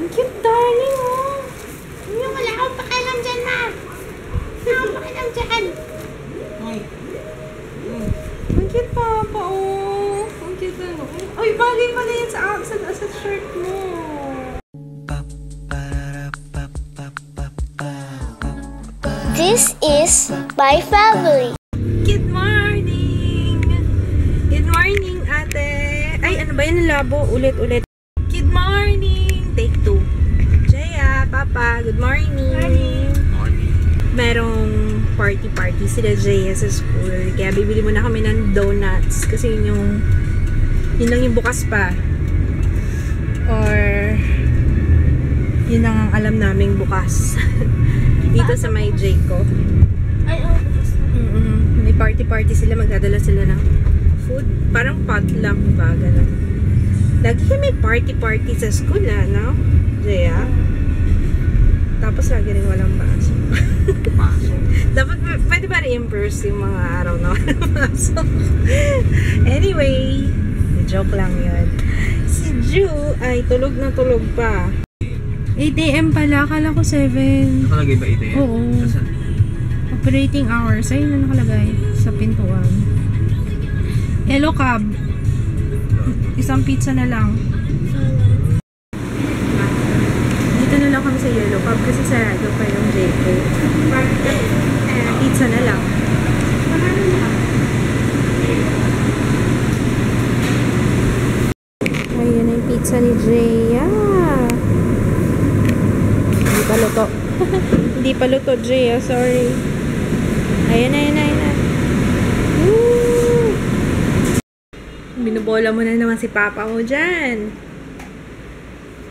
Ang cute, darling, oh. Wala akong pakialam dyan, ma. Wala akong pakialam dyan. Ang cute, papa, oh. Ang cute, ano. Ay, bagay pala yan sa shirt mo. This is my family. Good morning! Good morning, ate! Ay, ano ba yan? Labo? Ulit-ulit. Good morning! Take 2. Jaya, Papa, good morning! Morning. Merong party sila, Jaya, sa school. Kaya bibili muna kami ng donuts. Kasi yun lang yung bukas pa. Or, yun lang ang alam naming bukas. Dito sa may Jayco. Ay, bukas na. May party sila, magdadala sila ng food. Parang potluck ba, gano'n. Lagi may party sa school, no? Jaya? Tapos lagi rin walang pasok. Dapat, pwede ba reimburse yung mga araw na walang pasok? Anyway, joke lang yun. Si Ju ay tulog na tulog pa. 8 AM pala, akala ko 7. Nakalagay ba ito yan? Oo. Operating hours. Ayun na nakalagay sa pintuan. Yellow cab. Isang pizza na lang. Dito na lang kami sa yellow cab kasi sarado pa yung Jayco. Pizza na lang. Ayan na yung pizza ni Jaya. Hindi pa luto. Hindi pa luto, Jaya. Sorry. Ayan na. Woo! Binubola mo na naman si Papa mo dyan.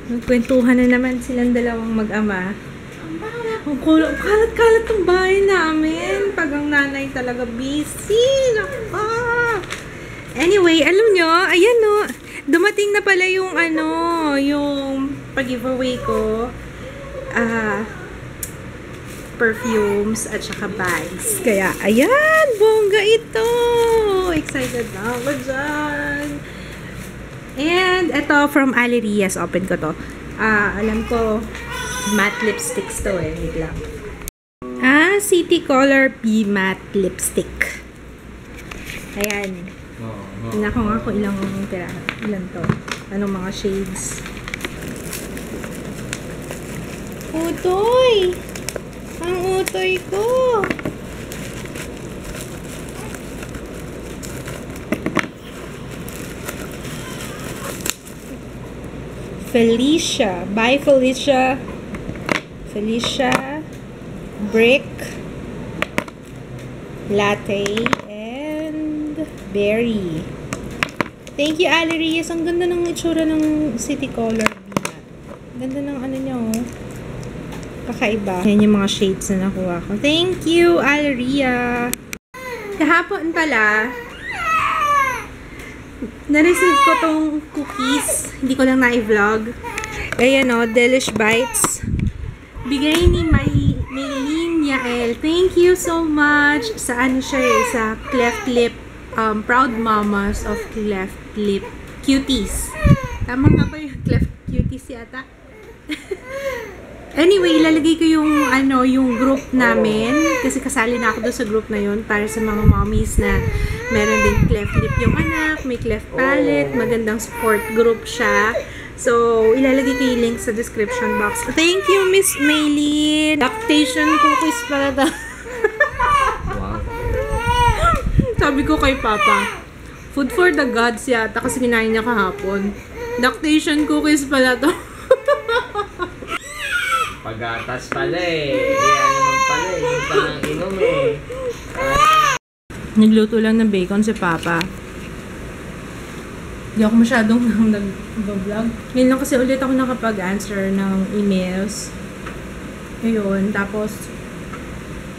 Nagkwentuhan na naman silang dalawang mag-ama. Ang kalat-kalat ng bahay namin. Pag ang nanay talaga busy. Naka. Anyway, alam nyo, ayan no. Dumating na pala yung yung pag-giveaway ko. Perfumes at saka bags. Kaya, ayan! Bongga ito! Excited na ako dyan! And, ito from Alerias. Open ko to. Alam ko, matte lipsticks to eh. Wait lang. City Color P Matte Lipstick. Ayan. Tingnan ko nga kung ilang to. Anong mga shades. Utoy! Ang utoy ko! Felicia. Bye, Felicia. Felicia. Brick. Latte. And berry. Thank you, Alerias. Ang ganda ng itsura ng City Color. Ganda ng niya, oh. Kakaiba. Yan yung mga shades na nakuha ko. Thank you, Alria. Kahapon pala, na-receive ko tong cookies. Hindi ko lang na-vlog. Ayan o, Delish Bites. Bigay ni Maylene Yael. Thank you so much. Sa siya eh, sa Cleft Lip. Proud Mamas of Cleft Lip Cuties. Tama nga ba yung Cleft Cuties yata? Anyway, ilalagay ko yung group namin kasi kasali na ako doon sa group na yun para sa mga mommies na meron din cleft lip yung anak, may cleft palette, magandang support group siya. So, ilalagay ko yung link sa description box. Thank you, Miss Maylene. Lactation cookies pala to. Wow. Sabi ko kay Papa, food for the gods yata kasi kinain niya kahapon. Lactation cookies pala to. Pagatas pala eh. Kaya naman pala eh. Yung palang inom eh. Nagluto lang ng bacon si Papa. Hindi ako masyadong nag-vlog. Ngayon lang kasi ulit ako nakapag-answer ng emails. Ayun. Tapos,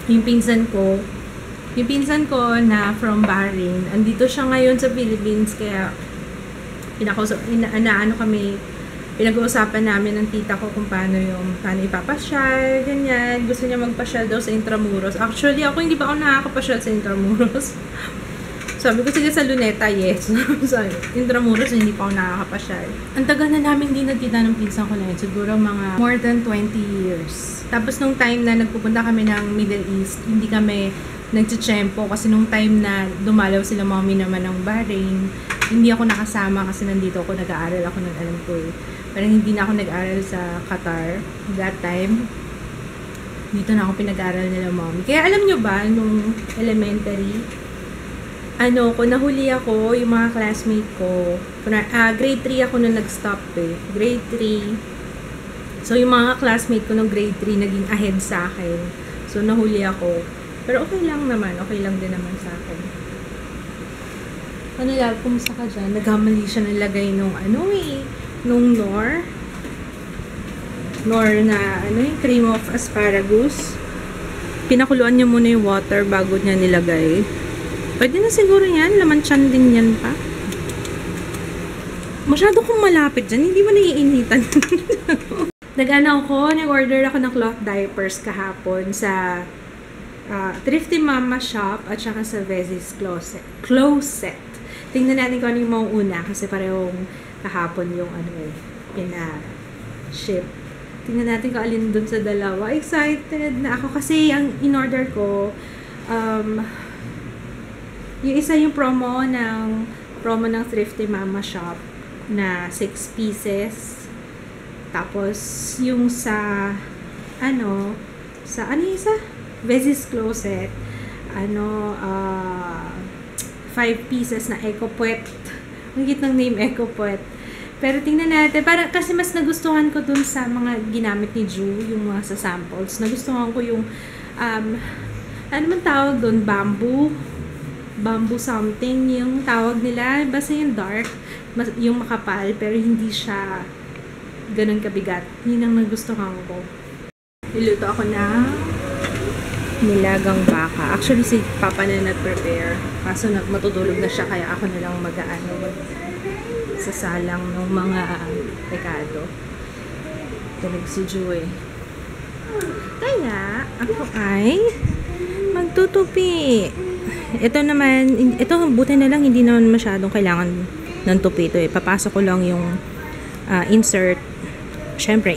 yung pinsan ko na from Bahrain, andito siya ngayon sa Philippines. Kaya, pinag-uusapan namin ng tita ko kung paano ipapasyal, ganyan. Gusto niya magpasyal daw sa Intramuros. Actually, hindi pa ako nakakapasyal sa Intramuros. Sabi ko, sige sa Luneta, yes. Sa Intramuros, hindi pa ako nakakapasyal. Ang tagal na namin din nagkita ng pinsan ko na yun. Siguro mga more than 20 years. Tapos nung time na nagpupunta kami ng Middle East, hindi kami nagtsitsempo kasi nung time na dumalaw sila mommy naman ng Bahrain, hindi ako nakasama kasi nandito ako, nag-aaral ako ng alam ko eh. Parang hindi na ako nag-aaral sa Qatar that time. Dito na ako pinag-aaral nila mommy. Kaya alam nyo ba, nung elementary, nahuli ako, yung mga classmate ko, grade 3 ako na nag-stop eh. Grade 3. So, yung mga classmate ko ng grade 3 naging ahead sa akin. So, nahuli ako. Pero okay lang naman. Okay lang din naman sa akin. Kumusta ka dyan? Nagkamali siya ng lagay nung nung Nor na, yung cream of asparagus. Pinakuluan niya muna yung water bago niya nilagay. Pwede na siguro yan. Laman tiyan din yan pa. Masyado kong malapit dyan. Hindi ba naiinitan? Nag-order ako ng cloth diapers kahapon sa Thrifty Mama Shop at saka sa Vezi's Closet. Tingnan natin kung ano yung mauuna kasi parehong kahapon yung pina-ship. Tingnan natin kung alin dun sa dalawa. Excited na ako kasi ang in-order ko yung isa yung promo ng Thrifty Mama Shop na 6 pieces. Tapos yung sa Vezi's Closet 5 pieces na Eco Puwet. Ang cute ng name, Eco Puwet. Pero tingnan natin, parang kasi mas nagustuhan ko dun sa mga ginamit ni Ju, yung mga sa samples. Nagustuhan ko yung ano man tawag dun, bamboo something yung tawag nila. Basta yung dark, yung makapal, pero hindi siya ganun kabigat. Yun ang nagustuhan ko. Niluto ako na nilagang baka. Actually, si Papa na nag-prepare. Kaso matutulog na siya, kaya ako na lang sasalang ng mga rekado. Tulog si Joy. Kaya, ako ay magtutupi. Ito buti na lang, hindi naman masyadong kailangan ng tupi ito eh. Papasok ko lang yung insert. Syempre,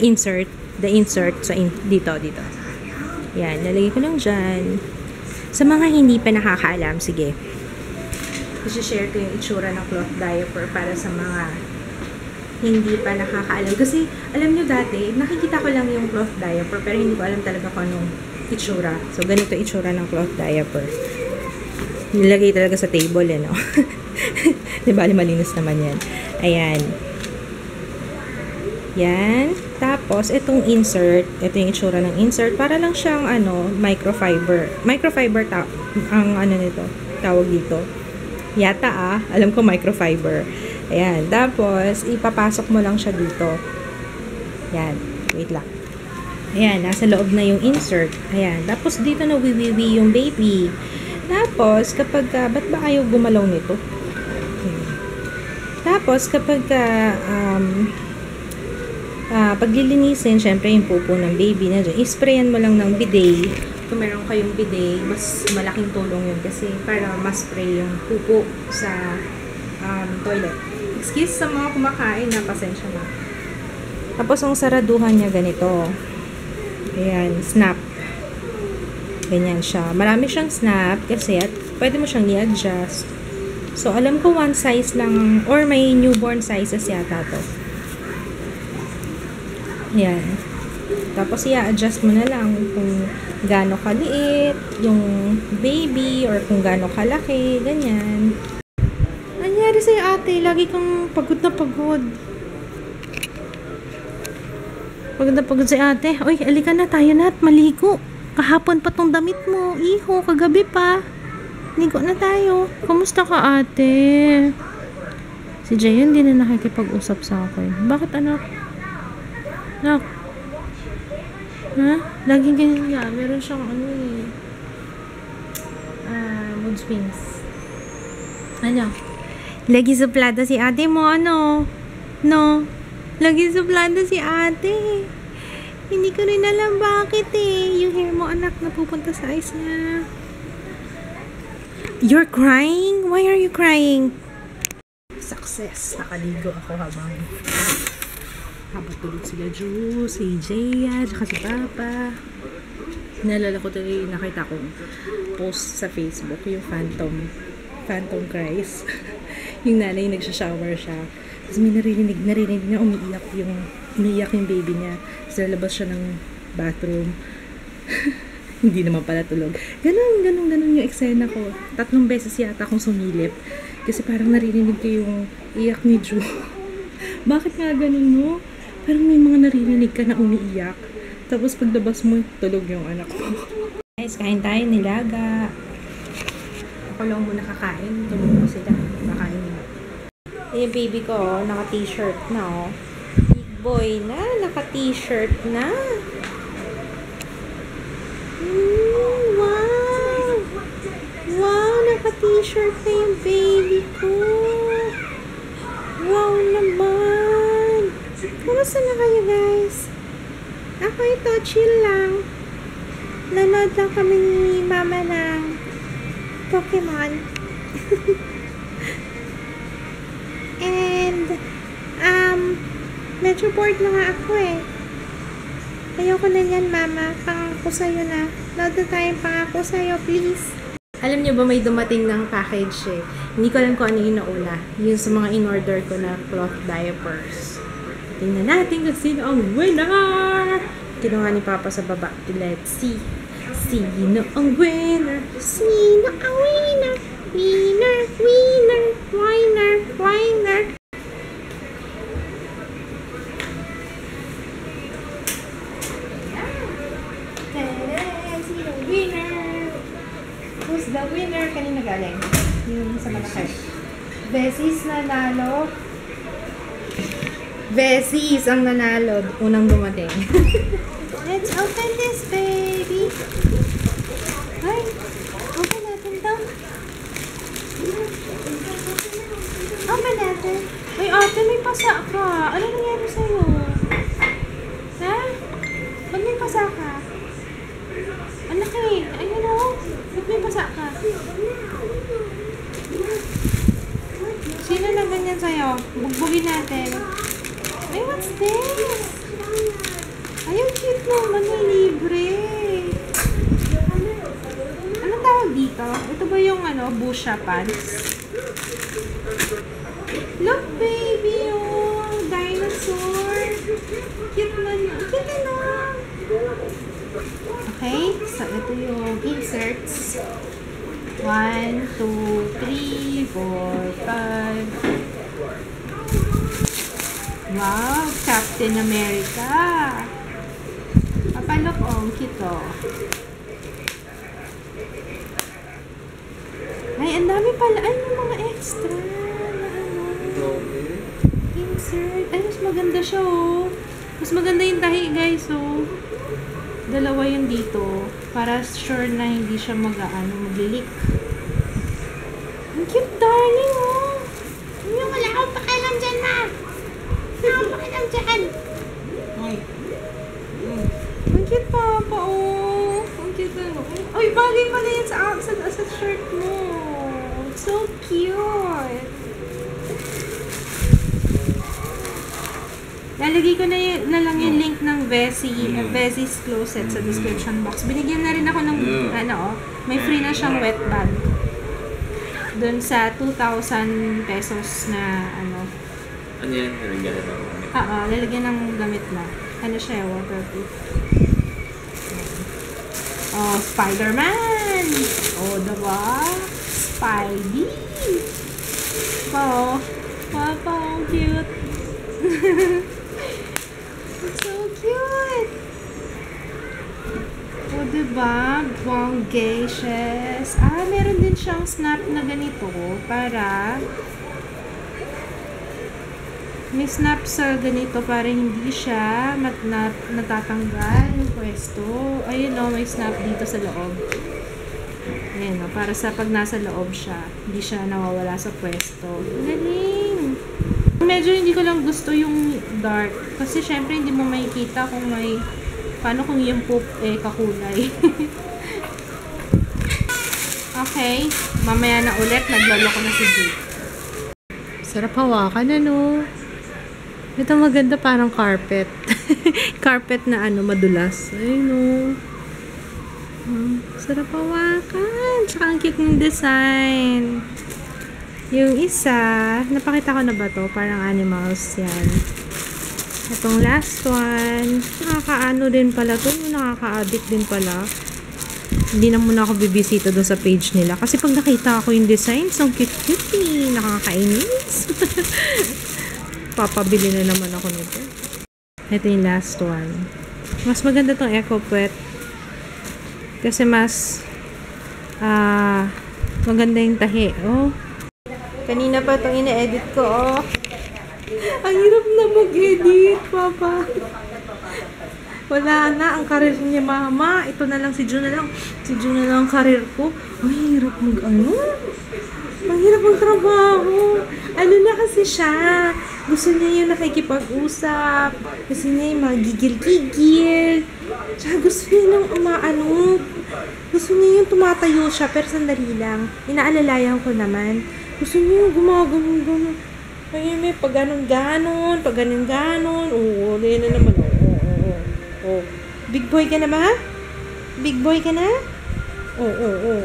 the insert dito. Yan, nalagay ko lang dyan. Sa mga hindi pa nakakaalam, sige. I-share ko yung itsura ng cloth diaper para sa mga hindi pa nakakaalam. Kasi, alam nyo dati, nakikita ko lang yung cloth diaper, pero hindi ko alam talaga kung anong itsura. So, ganito itsura ng cloth diaper. Nilagay talaga sa table, no? Diba, malinis naman yan. Ayan. Yan. Tapos, itong insert, ito yung itsura ng insert, para lang siyang, microfiber. Microfiber, ang nito, tawag dito. Yata, alam ko microfiber. Ayan. Tapos, ipapasok mo lang siya dito. Ayan. Wait lang. Ayan, nasa loob na yung insert. Ayan. Tapos, dito na wiwiwi yung baby. Tapos, ba't ba ayaw gumalaw nito? Tapos, paglilinisin, syempre yung pupo ng baby na dyan, isprayan mo lang ng bidet. Kung meron kayong bidet, mas malaking tulong yun kasi para mas-spray yung pupo sa toilet. Excuse sa mga kumakain na, pasensya na. Tapos, ang saraduhan niya ganito. Ayan, snap. Ganyan siya. Marami siyang snap kasi at pwede mo siyang i-adjust. So, alam ko one size lang or may newborn sizes yata to. Yan. Tapos, i-adjust mo na lang kung gaano kaliit yung baby or kung gaano kalaki. Ganyan. Nangyari sa'yo ate? Lagi kang pagod na pagod. Pagod na pagod si ate. Uy, alika na tayo na at maligo. Kahapon pa tong damit mo. Iho, kagabi pa. Ligo na tayo. Kamusta ka, ate? Si Jayon hindi na nakikipag-usap sa akin. Bakit, anak? Anak? Ha? Laging ganyan nga. Meron siyang mood swings. Ano? Lagi suplada si ate mo, ano? No? Lagi suplada si ate. Hindi ko rin alam bakit eh. Yung hair mo, anak, napupunta sa eyes niya. You're crying? Why are you crying? Success. Nakaligo ako habang tulog sila Ju, si Jaya, tsaka si Papa. Naalala ko tuloy, nakita kong post sa Facebook, yung phantom cries. Yung nanay nagsha-shower siya. Tapos may narinig na umiiyak yung baby niya. Tapos lalabas siya ng bathroom. Hindi naman pala tulog. Ganun yung eksena ko. 3 beses yata akong sumilip. Kasi parang naririnig ko yung iyak ni Ju. Bakit nga ganun, no? Parang may mga naririnig ka na umiiyak. Tapos paglabas mo, tulog yung anak ko. Guys, kain tayo nilaga. Ako lang muna kakain. Tulog mo sila. Kakain nila. Yung baby ko, naka-t-shirt na, oh. Big boy na, naka-t-shirt na. Wow! Wow, naka-t-shirt na yung baby ko. Wow naman! Kamusta na kayo, guys? Ako ito, chill lang. Nanood lang kami ni Mama ng Pokemon. And, medyo bored na nga ako eh. Ayoko na yan, Mama. Pangako sa'yo na. Load na tayong pangako sa'yo, please. Alam niyo ba may dumating ng package eh. Hindi ko alam kung ano yung nauna. Yun sa mga in-order ko na cloth diapers. Tingnan natin kung sino ang winner! Kinuha ni Papa sa baba. Let's see. Sino ang winner? Sino ang winner? Winner, winner, winner, winner. Sino ang winner? Who's the winner? Kanina galing? Yung sa malaki. Besis nanalo. Besis ang nanalo. Unang dumating. Let's open this, baby. Ay, open natin daw. Open natin. Ay, ate, may pasa ka. Ano nangyari sa'yo? Ha? Ba't may pasa ka? Ang laki. Ayun o. Ba't may pasa ka? Sino na ganyan sa'yo? Bugbugin natin. Ay, what's this? Ayun, cute naman. May libre. Anong tawag dito? Ito ba yung Busha pants? Look, baby! Oh, dinosaur! Cute man. Cute na! Okay, so ito yung inserts. 1, 2, 3, 4, 5. Wow! Captain America! Papalok, oh. Cute, oh. Ay, ang dami pala. Ay, may mga extra na insert. Ay, mas maganda siya, oh. Mas maganda yung tahi, guys, oh. Dalawa yun dito. Para sure na hindi siya mag-leak. Ang cute, darling, oh. Yung wala akong pakialam dyan, ma. Wala akong pakialam dyan. Ang cute, Papa, oh. Ang cute, ano. Ay, bagay pala yan sa shirt mo. So cute. Lalagay ko na lang yung link ng Vesi's Closet sa description box. Binigyan na rin ako ng, may free na siyang wet bag. Doon sa 2,000 pesos na, Ano yan? Lalagyan na ng gamit? Oo, lalagyan ng gamit na. Ano siya, waterproof. Oh, Spider-Man! Oh, diba? Spidey! Oh, Papa, ang cute! It's so cute! Oh, diba? Bongacious! Ah, meron din siyang snap na ganito para may snap sa ganito para hindi siya natatanggal yung pwesto. Ayun o, may snap dito sa loob. Ayun o, para sa pag nasa loob siya, hindi siya nawawala sa pwesto. Galing! Medyo hindi ko lang gusto yung dark. Kasi syempre hindi mo makikita kung paano kung yung poop kakulay. Okay. Mamaya na ulit. Naglolo ko na si Jake. Sarap hawakan, ano? Ito maganda, parang carpet. Carpet na madulas. Ayun, no. Sarap hawakan. Tsaka ang cute ng design. Yung isa, napakita ko na ba to? Parang animals yan. Itong last one, nakakaano din pala to. Nakaka-addict din pala. Hindi na muna ako bibisita doon sa page nila. Kasi pag nakita ako yung designs, ang cute-cute eh. Nakakainis. Papabili na naman ako nito. Ito yung last one. Mas maganda tong Eco Pet. Kasi mas maganda yung tahi. Oh. Kanina pa itong ina-edit ko. Oh. Ang hirap na mag-edit, Papa. Wala na, ang karir niya, Mama. Ito na lang, si June na lang. Si June na lang ang karir ko. Ang hirap ang hirap magtrabaho. Ano na kasi siya. Gusto niya yung nakikipag-usap. Gusto niya yung magigil-gigil. Tsaka gusto niya yung gusto niya yung tumatayo siya, pero sandali lang. Inaalalayan ko naman. Gusto niya yung gumagano-gano. Ay, may pag ganon-ganon, pag ganon-ganon. Oo, na naman. Oo. Big boy ka na ba? Big boy ka na? Oo.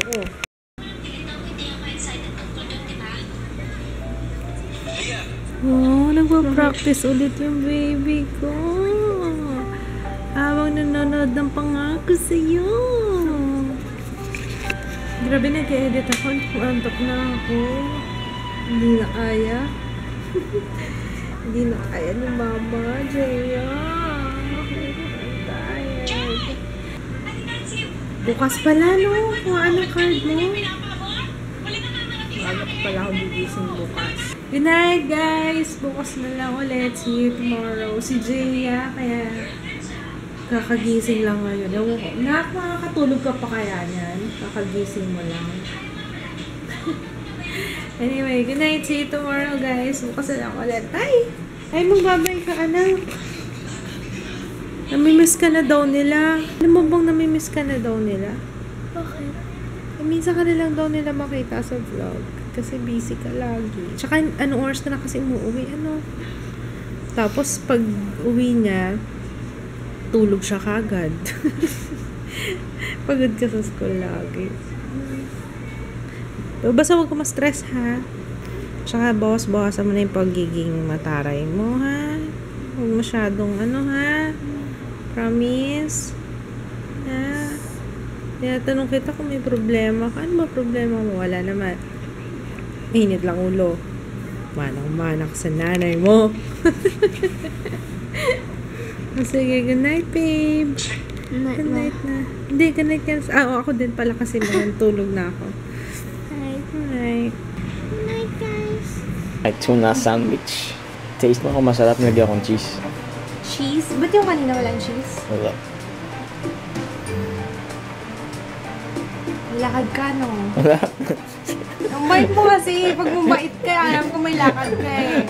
Oh, nagpa-practice ulit yung baby ko. Habang nanonood ng pangako sa'yo. Grabe, nag-edit ako. Antok na ako. Hindi na kaya. Hindi na kaya ni Mama, Jaya. Bukas pala, no? Kung anong card mo. Wala ko pala ako gigising bukas. Good night, guys! Bukas na lang ulit. See you tomorrow. Si Jaya, kaya kakagising lang ngayon. Nakakatulog ka pa kaya niyan? Kakagising mo lang. Anyway, good night. See you tomorrow, guys. Bukas na lang ulit. Ay, magbabay ka, anak. Namimiss ka na daw nila. Alam mo bang namimiss ka na daw nila? Bakit? Minsan ka na lang daw nila makita sa vlog. Kasi busy ka lagi. Tsaka, anong oras ka na kasi umuwi, Tapos, pag uwi niya, tulog siya kagad. Pagod ka sa school lagi. Pero basta huwag ka ma-stress, ha? Tsaka, bawas-bawasan mo na yung pagiging mataray mo, ha? Huwag masyadong, ha? Promise? Ha? Tinatanong kita kung may problema ka. Ano ba problema mo? Wala naman. Init lang ulo. Manang-manak sa nanay mo. Sige, good night, babe. Good night, Good night na. Hindi, good night ka. Ako din pala kasi tulog na ako. Good night. Good night, guys. Ay, tuna sandwich. Taste mo kung masarap, nilagyan akong cheese. Cheese? Ba't yung kanina walang cheese? Wala. Lakad ka, no? Wala. Ang bait mo kasi. Pag mabait ka, alam ko may lakad ka eh.